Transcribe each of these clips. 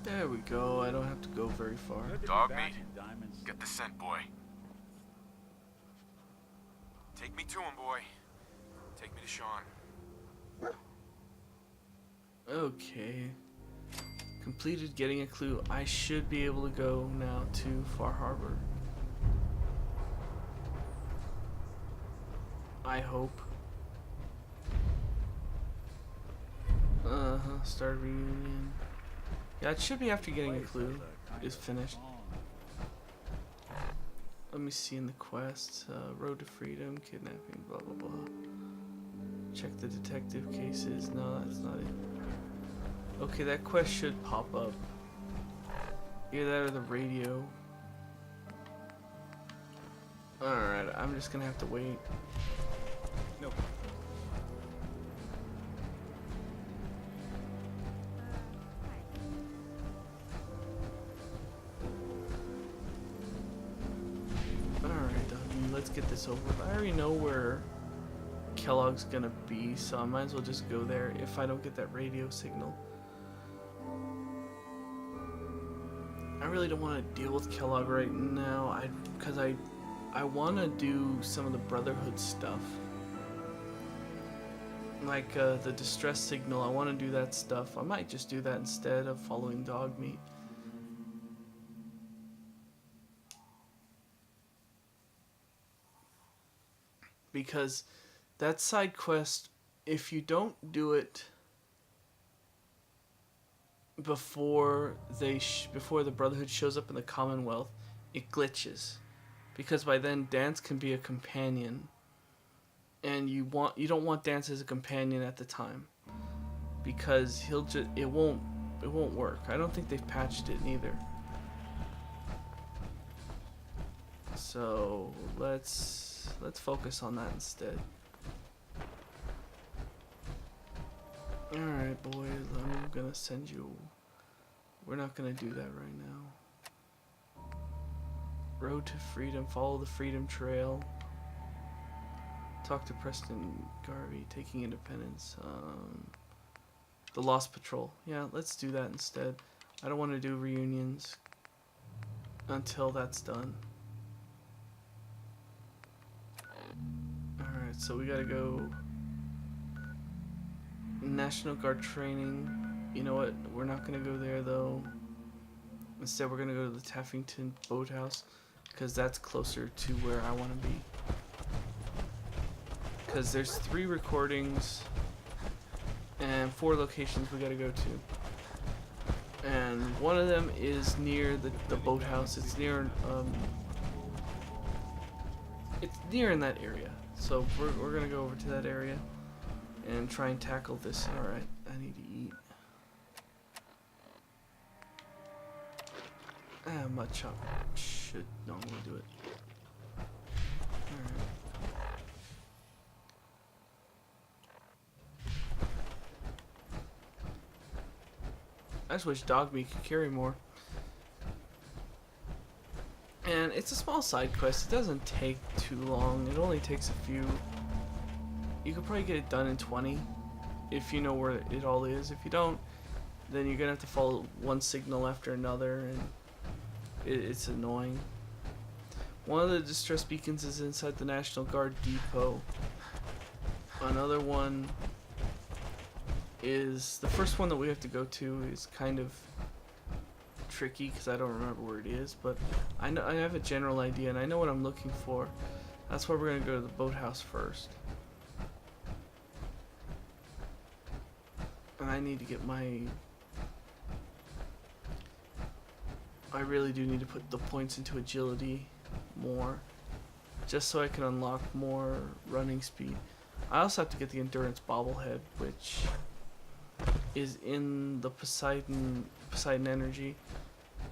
There we go. I don't have to go very far. Dog meat. Get the scent, boy. Take me to him, boy. Take me to Sean. Okay. Completed getting a clue. I should be able to go now to Far Harbor. I hope. Start reunion. Yeah, it should be after getting a clue is finished. Let me see in the quest. Road to Freedom, kidnapping, blah blah blah. Check the detective cases. No, that's not it. Okay, that quest should pop up. Either that or the radio. Alright, I'm just gonna have to wait. No. Alright, let's get this over with. I already know where Kellogg's gonna be, so I might as well just go there if I don't get that radio signal. I really don't want to deal with Kellogg right now, because I want to do some of the Brotherhood stuff. Like the distress signal, I want to do that stuff. I might just do that instead of following Dog Meat. Because that side quest, if you don't do it before the Brotherhood shows up in the Commonwealth, it glitches. Because by then Danse can be a companion, and you don't want Danse as a companion at the time, because it won't work. I don't think they've patched it neither. So let's focus on that instead. Alright, boys, I'm gonna send you. We're not gonna do that right now. Road to Freedom, follow the Freedom Trail. Talk to Preston Garvey, taking independence. The Lost Patrol. Yeah, let's do that instead. I don't want to do reunions until that's done. Alright, so we gotta go. National Guard training. You know what? We're not gonna go there though. Instead, we're gonna go to the Taffington Boathouse, because that's closer to where I want to be. Because there's 3 recordings and 4 locations we gotta go to. And one of them is near the boathouse. It's near in that area. So we're gonna go over to that area and try and tackle this. Alright, I need to eat. Mud chop should normally do it. Alright. I just wish Dog Meat could carry more. And it's a small side quest. It doesn't take too long. It only takes a few. You could probably get it done in 20 if you know where it all is. If you don't, then you're gonna have to follow one signal after another, and it's annoying. One of the distress beacons is inside the National Guard depot. Another one is the first one that we have to go to is kind of tricky because I don't remember where it is, but I know I have a general idea and I know what I'm looking for. That's why we're gonna go to the boathouse first. And I need to get I really do need to put the points into agility more, just so I can unlock more running speed. I also have to get the endurance bobblehead, which is in the Poseidon Energy,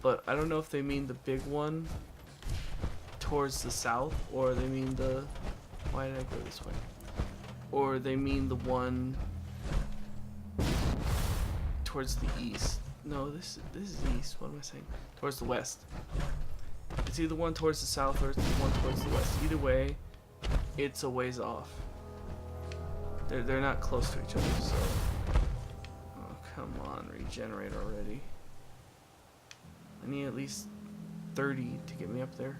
but I don't know if they mean the big one towards the south, or they mean the, why did I go this way? Or they mean the one towards the east. No, this is east. What am I saying? Towards the west. It's either one towards the south or it's the one towards the west. Either way, it's a ways off. They're not close to each other, so. Oh, come on, regenerate already. I need at least 30 to get me up there.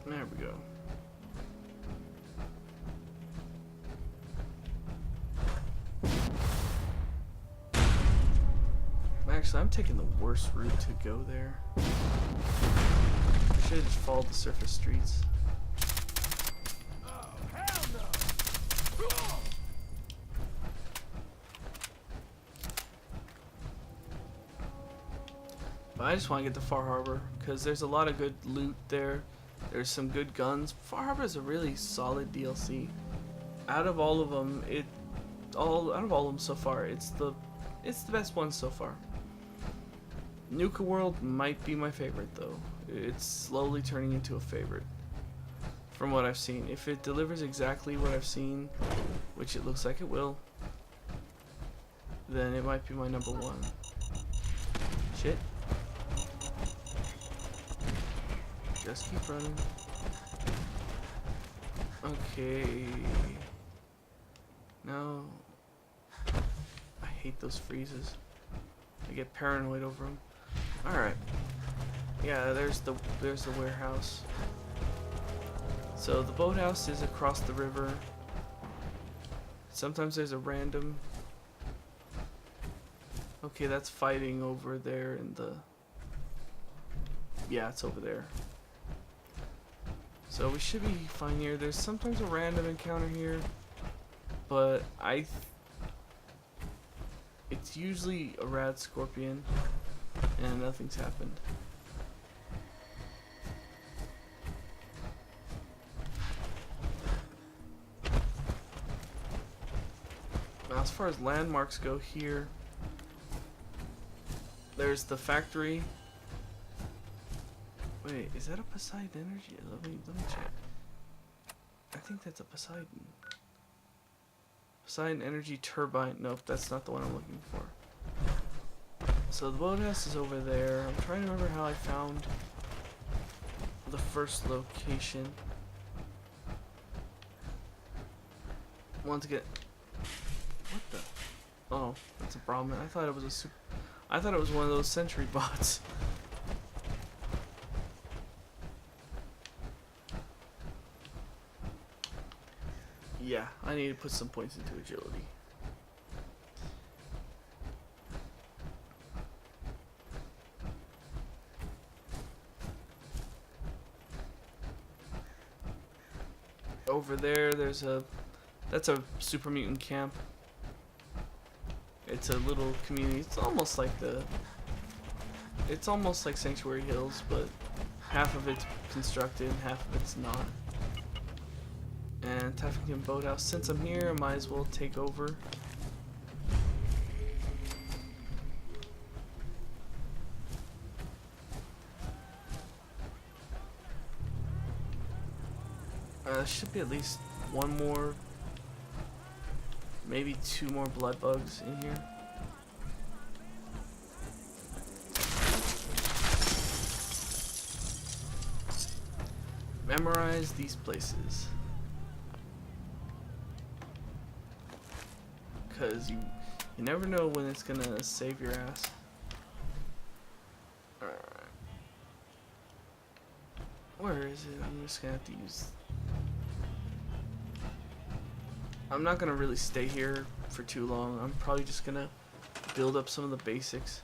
There we go. Actually, I'm taking the worst route to go there. I should have just followed the surface streets. But I just want to get to Far Harbor because there's a lot of good loot there. There's some good guns. Far Harbor is a really solid DLC. Out of all of them, out of all of them so far, it's the best one so far. Nuka World might be my favorite though. It's slowly turning into a favorite from what I've seen. If it delivers exactly what I've seen, which it looks like it will, then it might be my number one. Shit. Just keep running. Okay. No. I hate those freezes. I get paranoid over them. Alright. Yeah, there's the warehouse. So the boathouse is across the river. Sometimes there's a random... Okay, that's fighting over there in the... Yeah, it's over there. So we should be fine here. There's sometimes a random encounter here, but it's usually a rad scorpion, and nothing's happened. Now, as far as landmarks go here, there's the factory. Wait, is that a Poseidon Energy? Let me check. I think that's a Poseidon. Poseidon Energy Turbine. Nope, that's not the one I'm looking for. So the boathouse is over there. I'm trying to remember how I found the first location. Once again, what the? Oh, that's a Brahmin. I thought it was I thought it was one of those sentry bots. Yeah, I need to put some points into agility. Over there, that's a super mutant camp. It's a little community. It's almost like Sanctuary Hills, but half of it's constructed, half of it's not. And Typhon Boathouse. Since I'm here, I might as well take over. Should be at least one more, maybe two more blood bugs in here. Memorize these places. Because you never know when it's gonna save your ass. Alright. Where is it? I'm just gonna have to use... I'm not gonna really stay here for too long. I'm probably just gonna build up some of the basics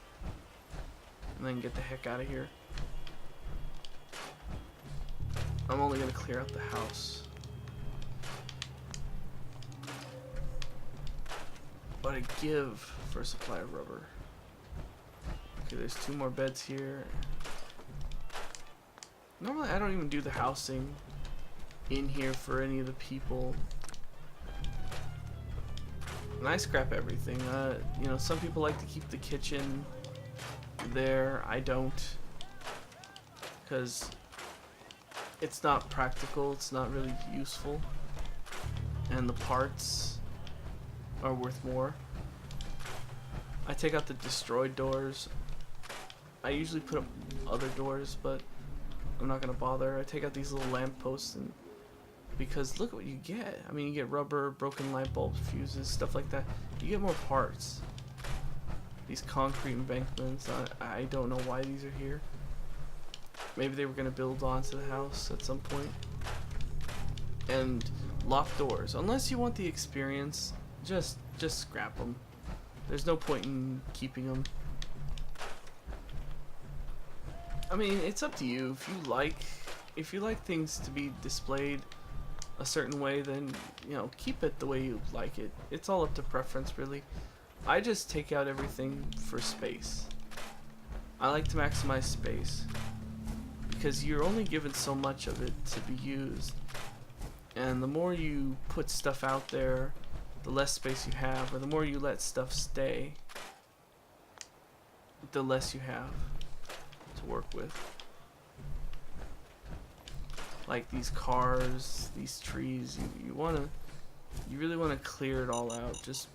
and then get the heck out of here. I'm only gonna clear out the house. But I give for a supply of rubber. Okay, there's two more beds here. Normally I don't even do the housing in here for any of the people. And I scrap everything. You know, some people like to keep the kitchen there. I don't. Because it's not practical. It's not really useful. And the parts are worth more. I take out the destroyed doors. I usually put up other doors, but I'm not gonna bother. I take out these little lampposts, and because look at what you get. I mean, you get rubber, broken light bulbs, fuses, stuff like that. You get more parts. These concrete embankments, I don't know why these are here. Maybe they were going to build onto the house at some point. And locked doors. Unless you want the experience, just scrap them. There's no point in keeping them. I mean, it's up to you. If you like things to be displayed a certain way, then, you know, keep it the way you like it. It's all up to preference, really. I just take out everything for space. I like to maximize space because you're only given so much of it to be used, and the more you put stuff out there, the less space you have, or the more you let stuff stay, the less you have to work with. Like these cars, these trees, you really want to clear it all out, just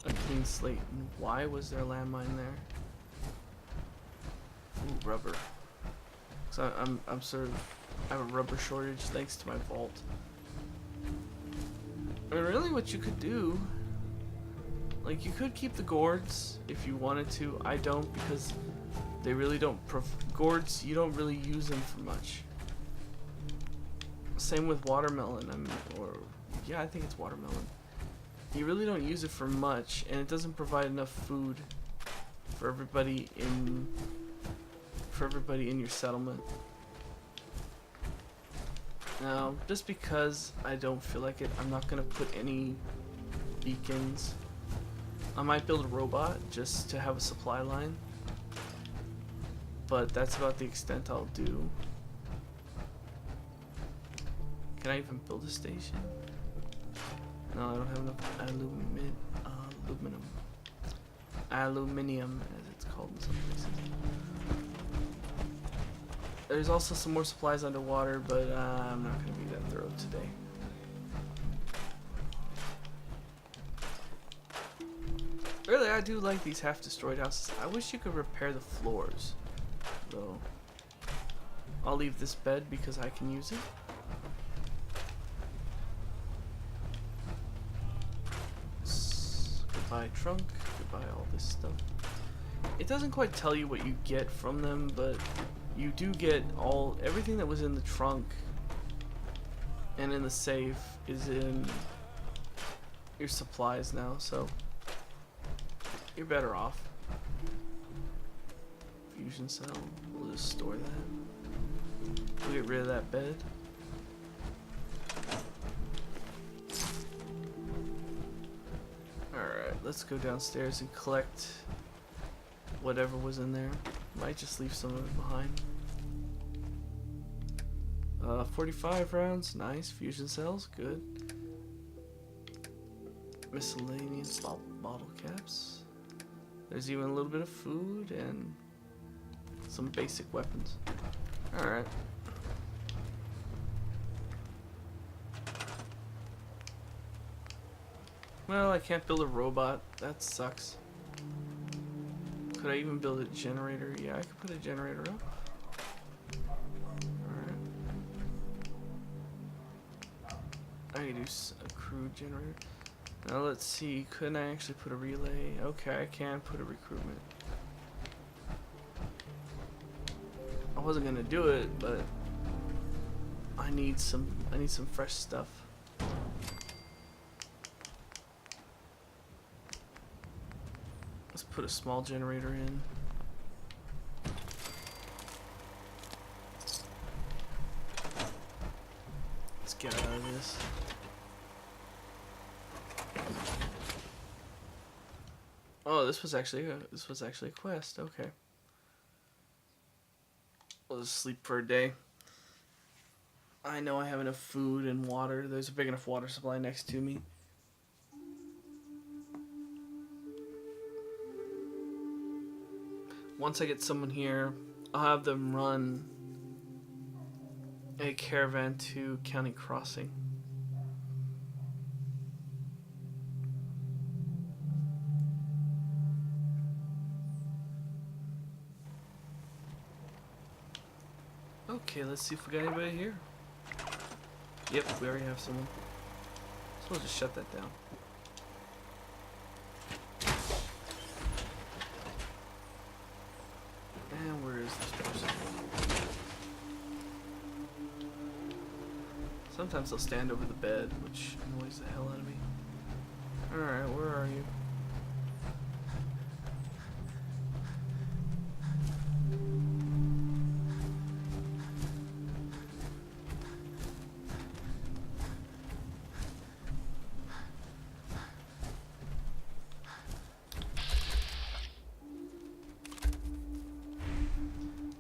a clean slate. And why was there a landmine there? Ooh, rubber. So I'm sort of, I have a rubber shortage thanks to my vault. I mean, really what you could do, like, you could keep the gourds if you wanted to. I don't, because they really don't, gourds, you don't really use them for much. Same with watermelon, I mean, or, yeah, I think it's watermelon. You really don't use it for much, and it doesn't provide enough food for everybody in your settlement. Now, just because I don't feel like it, I'm not gonna put any beacons. I might build a robot just to have a supply line, but that's about the extent I'll do. Can I even build a station? No, I don't have enough aluminium, as it's called in some places. There's also some more supplies underwater, but I'm not going to be that thorough today. Really, I do like these half-destroyed houses. I wish you could repair the floors, though. I'll leave this bed because I can use it. Goodbye trunk, goodbye all this stuff. It doesn't quite tell you what you get from them, but you do get everything that was in the trunk and in the safe is in your supplies now, so you're better off. Fusion cell, we'll just store that. We'll get rid of that bed. Alright, let's go downstairs and collect whatever was in there. Might just leave some of it behind. 45 rounds, nice. Fusion cells, good. Miscellaneous bottle caps. There's even a little bit of food and some basic weapons. Alright. Well, I can't build a robot. That sucks. Could I even build a generator? Yeah, I could put a generator up. Alright. I can do a crude generator. Now let's see. Couldn't I actually put a relay? Okay, I can put a recruitment. I wasn't gonna do it, but I need some fresh stuff. Let's put a small generator in. Let's get out of this. Oh, this was actually a quest. Okay. I'll just sleep for a day. I know I have enough food and water. There's a big enough water supply next to me. Once I get someone here, I'll have them run a caravan to County Crossing. Okay, let's see if we got anybody here. Yep, we already have someone. So we'll just shut that down. And where is this person? Sometimes they'll stand over the bed, which annoys the hell out of me. Alright, where are you?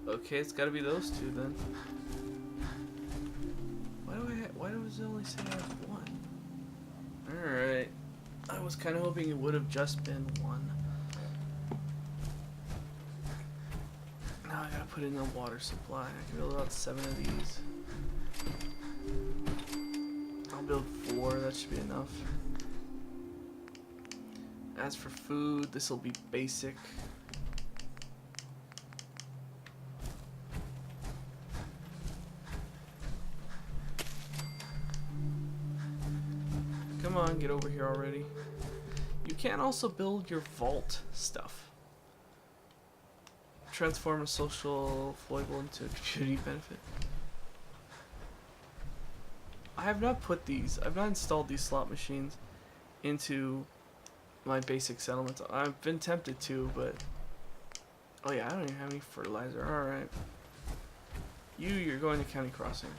Okay, it's gotta be those two then. Why does it only say I have one? Alright. I was kinda hoping it would have just been one. Now I gotta put in a water supply. I can build about 7 of these. I'll build 4, that should be enough. As for food, this will be basic. Come on, get over here already. You can also build your vault stuff. Transform a social foible into a community benefit. I have not put these, I've not installed these slot machines into my basic settlements. I've been tempted to, but... Oh yeah, I don't even have any fertilizer. Alright. You're going to County Crossing.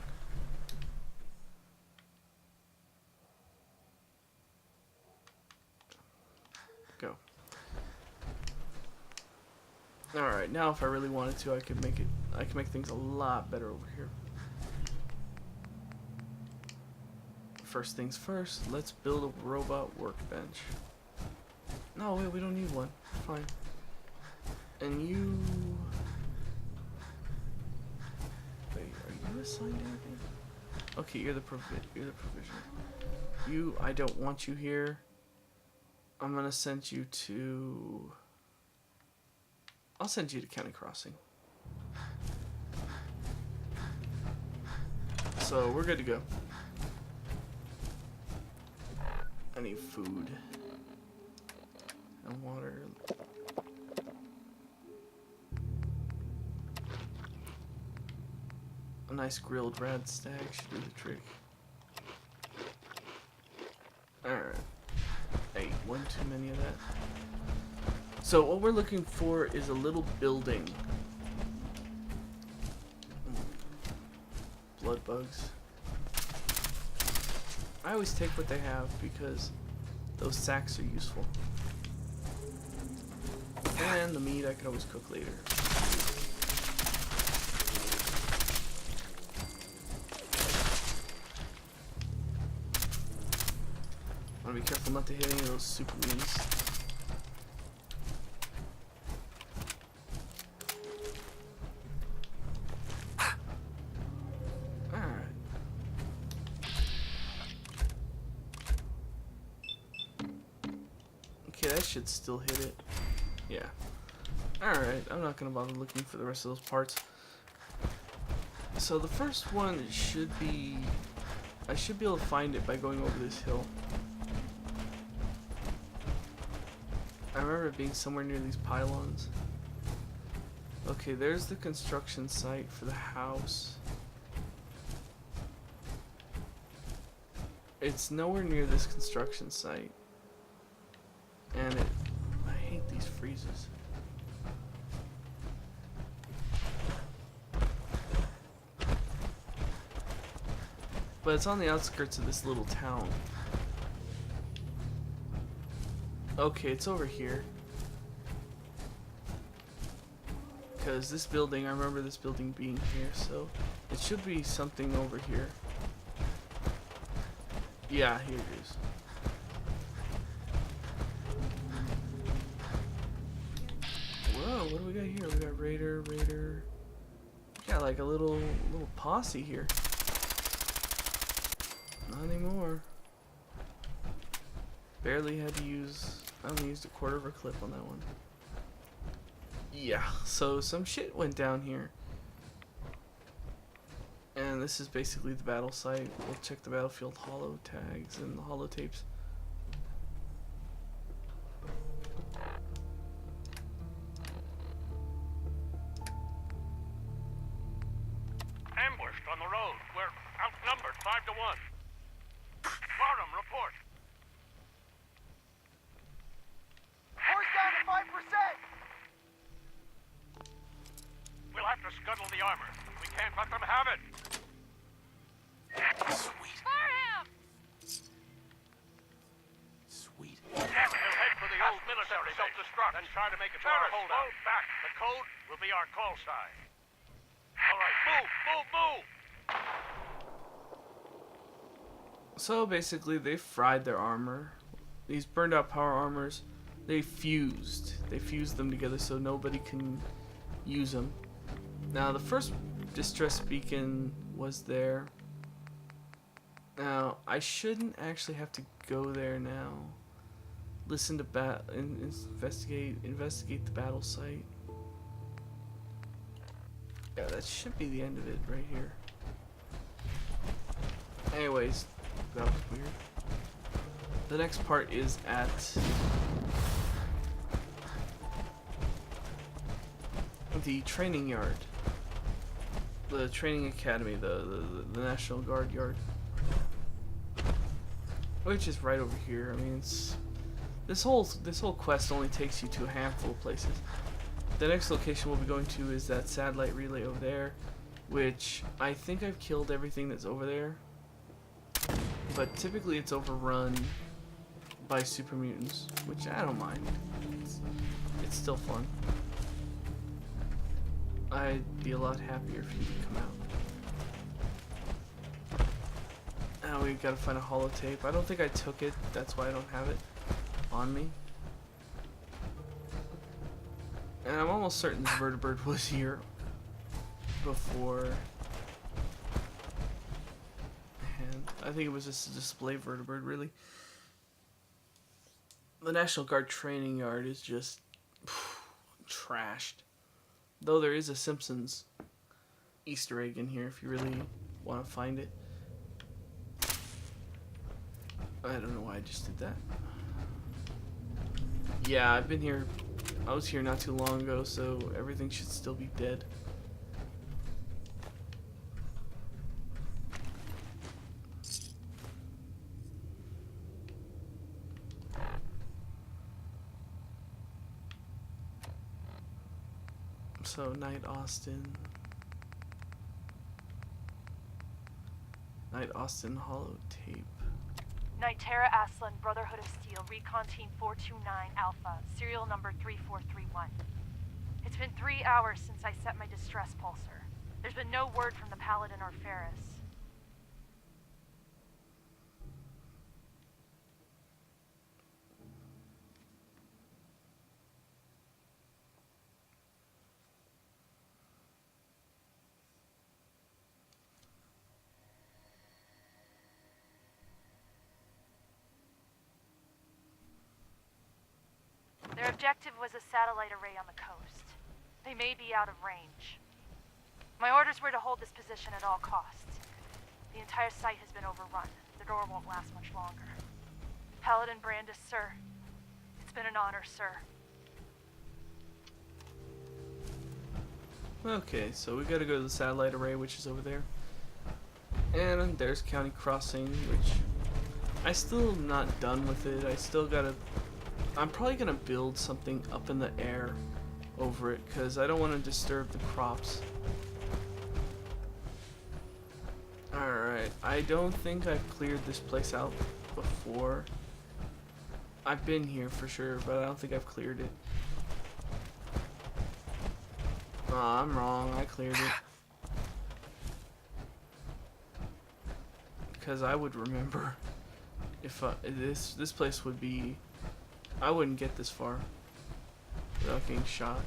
Go. Alright, now if I really wanted to, I could make things a lot better over here. First things first, let's build a robot workbench. No, wait, we don't need one. Fine. And you... Wait, are you assigned anything? Okay, you're the provisioner. You, I don't want you here. I'm gonna send you to... I'll send you to County Crossing. So, we're good to go. I need food. And water. A nice grilled rad stag should do the trick. Alright. Hey, one too many of that. So what we're looking for is a little building. Blood bugs. I always take what they have because those sacks are useful. And the meat I can always cook later. I want to be careful not to hit any of those super wings. Alright. Okay, that should still hit it. Yeah. Alright, I'm not gonna bother looking for the rest of those parts. So the first one should be... I should be able to find it by going over this hill. I remember it being somewhere near these pylons. Okay, there's the construction site for the house. It's nowhere near this construction site. And it... I hate these freezes. But it's on the outskirts of this little town. Okay, it's over here. Because this building, I remember this building being here, so it should be something over here. Yeah, here it is. Whoa, what do we got here? We got Raider. We got like a little posse here. Not anymore. Barely had to use... I only used a quarter of a clip on that one. Yeah, so some shit went down here. And this is basically the battle site. We'll check the battlefield holo tags and the holo tapes. 1. Barnum, report. Horse down to 5%! We'll have to scuttle the armor. We can't let them have it. Sweet. Fire him! Sweet. We'll head for the old military self-destruct and try to make it to our holdout. Move back. The code will be our call sign. All right, move! So basically, they fried their armor. These burned out power armors, they fused. They fused them together so nobody can use them. Now, the first distress beacon was there. Now, I shouldn't actually have to go there now. Listen to investigate the battle site. Yeah, that should be the end of it right here. Anyways, that was weird. The next part is at the training yard. The training academy, the National Guard yard. Which is right over here. I mean, it's this whole quest only takes you to a handful of places. The next location we'll be going to is that satellite relay over there, which I think I've killed everything that's over there. But typically it's overrun by super mutants, which I don't mind. It's still fun. I'd be a lot happier if you could come out. Now we've got to find a holotape. I don't think I took it, that's why I don't have it on me. And I'm almost certain this vertibird was here before. And I think it was just a display vertibird, really. The National Guard training yard is just trashed. Though there is a Simpsons Easter egg in here if you really want to find it. I don't know why I just did that. Yeah, I've been here. I was here not too long ago, so everything should still be dead. So, Knight Austin holotape. Knight Terra Aslan, Brotherhood of Steel, Recon Team 429 Alpha, serial number 3431. It's been 3 hours since I set my distress pulsar. There's been no word from the Paladin or Ferris. Their objective was a satellite array on the coast. They may be out of range. My orders were to hold this position at all costs. The entire site has been overrun. The door won't last much longer. Paladin Brandis, sir. It's been an honor, sir. Okay, so we gotta go to the satellite array, which is over there. And there's County Crossing, which I still not done with it. I still gotta. I'm probably gonna build something up in the air over it because I don't want to disturb the crops. Alright, I don't think I've cleared this place out before. I've been here for sure, but I don't think I've cleared it. Aw, I'm wrong, I cleared it. Because I would remember if this place would be. I wouldn't get this far without getting shot.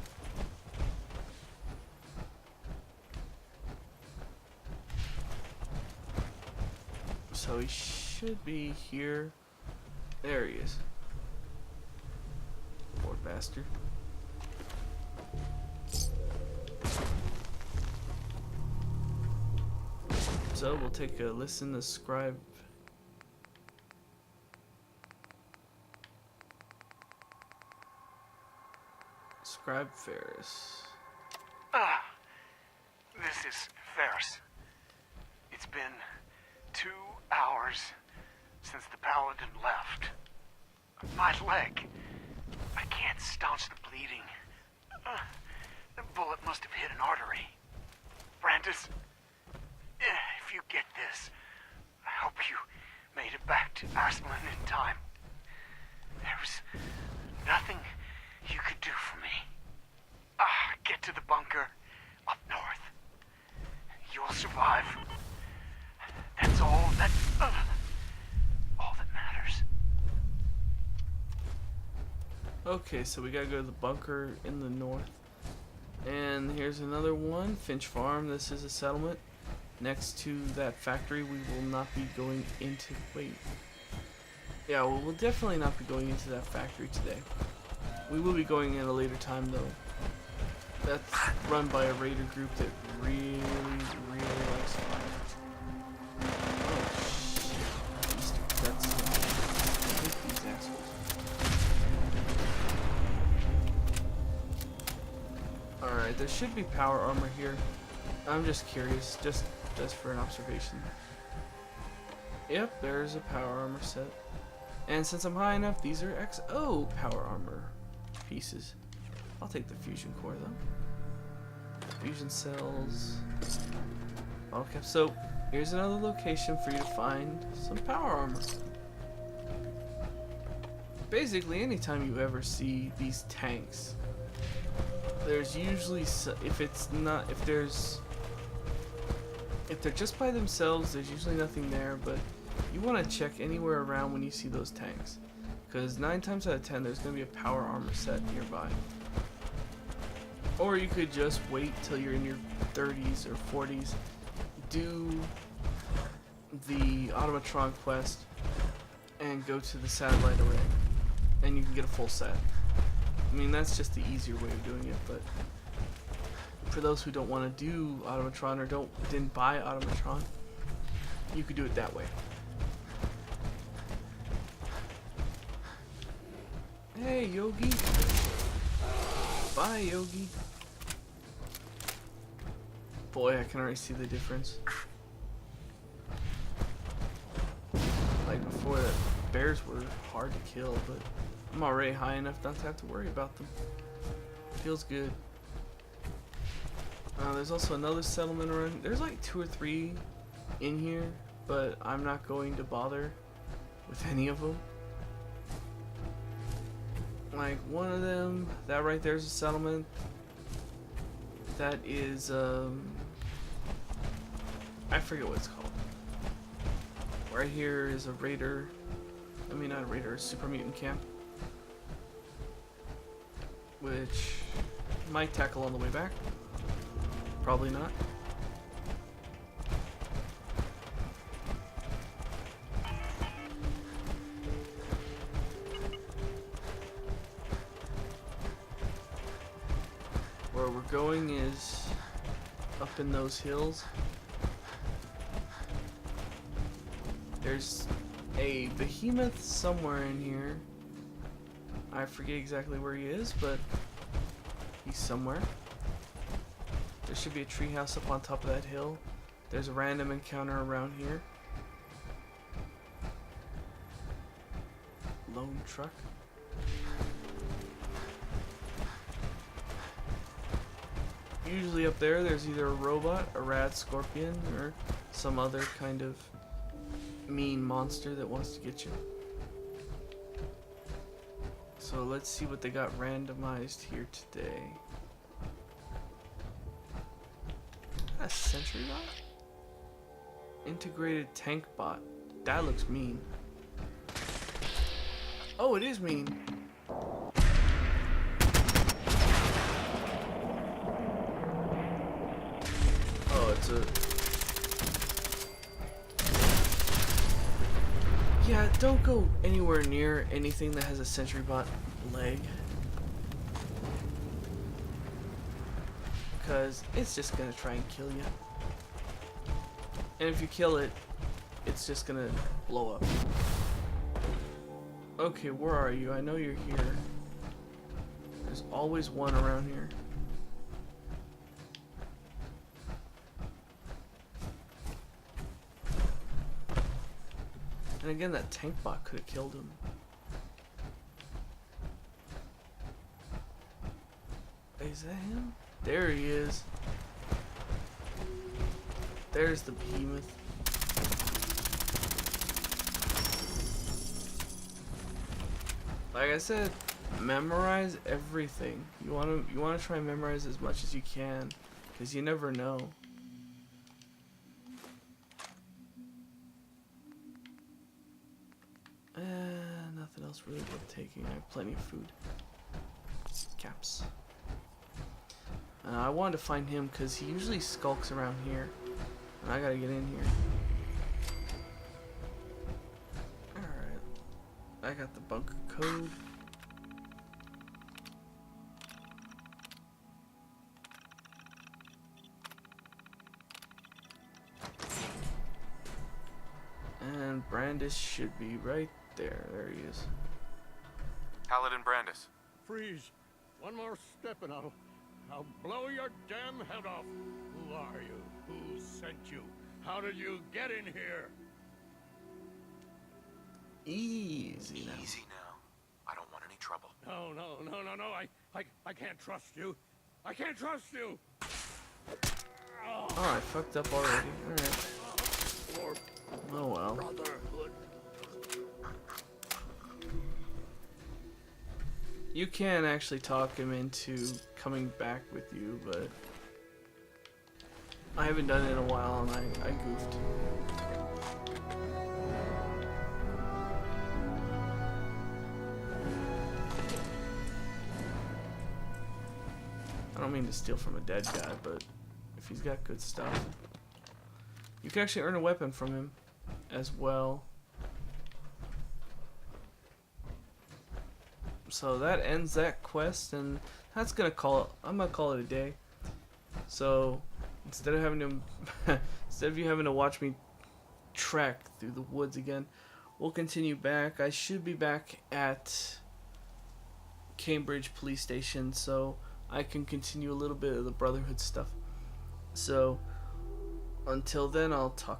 So he should be here. There he is. Poor bastard. So we'll take a listen to Scribe. Scribe Ferris. This is Ferris. It's been 2 hours since the paladin left. My leg. I can't staunch the bleeding. The bullet must have hit an artery. Brandis, if you get this, I hope you made it back to Aslan in time. There was nothing you could do for me. Get to the bunker up north. You'll survive. That's all that matters. Okay, so we gotta go to the bunker in the north. And here's another one, Finch Farm. This is a settlement next to that factory. We will not be going into, wait. Yeah, well, we'll definitely not be going into that factory today. We will be going in a later time though. That's run by a raider group that really likes fire. Oh shit. That's I hate these assholes. Alright, there should be power armor here. I'm just curious, just for an observation. Yep, there's a power armor set. And since I'm high enough, these are XO power armor pieces. I'll take the fusion core though. Fusion cells. Bottle cap. So, here's another location for you to find some power armor. Basically, anytime you ever see these tanks, there's usually, if they're just by themselves, there's usually nothing there, but you want to check anywhere around when you see those tanks, because 9 times out of 10 there's going to be a power armor set nearby. Or you could just wait till you're in your 30s or 40s, do the Automatron quest, and go to the satellite array, and you can get a full set. I mean, that's just the easier way of doing it, but for those who don't want to do Automatron or didn't buy Automatron, you could do it that way. Hey, Yogi. Bye, Yogi. Boy, I can already see the difference. Like before, that bears were hard to kill, but I'm already high enough not to have to worry about them. Feels good. There's also another settlement around. There's like 2 or 3 in here, but I'm not going to bother with any of them. Like one of them, that right there's a settlement. That is, I forget what it's called. Right here is a raider. I mean, not a raider, a super mutant camp. Which might tackle on the way back. Probably not. Where we're going is up in those hills. There's a behemoth somewhere in here. I forget exactly where he is, but he's somewhere. There should be a treehouse up on top of that hill. There's a random encounter around here. Lone truck. Usually up there, there's either a robot, a rad scorpion, or some other kind of mean monster that wants to get you. So let's see what they got randomized here today. A sentry bot? Integrated tank bot. That looks mean. Oh, it is mean. Oh, it's a... Yeah, don't go anywhere near anything that has a sentry bot leg. Because it's just gonna try and kill you. And if you kill it, it's just gonna blow up. Okay, where are you? I know you're here. There's always one around here. And again, that tank bot could have killed him. Is that him? There he is. There's the behemoth. Like I said, memorize everything. You wanna try and memorize as much as you can, because you never know. Nothing else really worth taking. I have plenty of food. Caps. I wanted to find him because he usually skulks around here, and I gotta get in here. Alright. I got the bunker code. And Brandis should be right there. There he is. Paladin Brandis. Freeze. One more step and I'll blow your damn head off. Who are you? Who sent you? How did you get in here? Easy now. Easy now. I don't want any trouble. No. I can't trust you. I can't trust you. Oh, I fucked up already. Alright. For Oh well. brotherhood. You can actually talk him into coming back with you, but I haven't done it in a while and I goofed. I don't mean to steal from a dead guy, but if he's got good stuff. You can actually earn a weapon from him as well. So that ends that quest, and that's gonna I'm gonna call it a day. So instead of having to instead of you having to watch me trek through the woods again, we'll continue back. I should be back at Cambridge Police Station, so I can continue a little bit of the Brotherhood stuff. So until then, I'll talk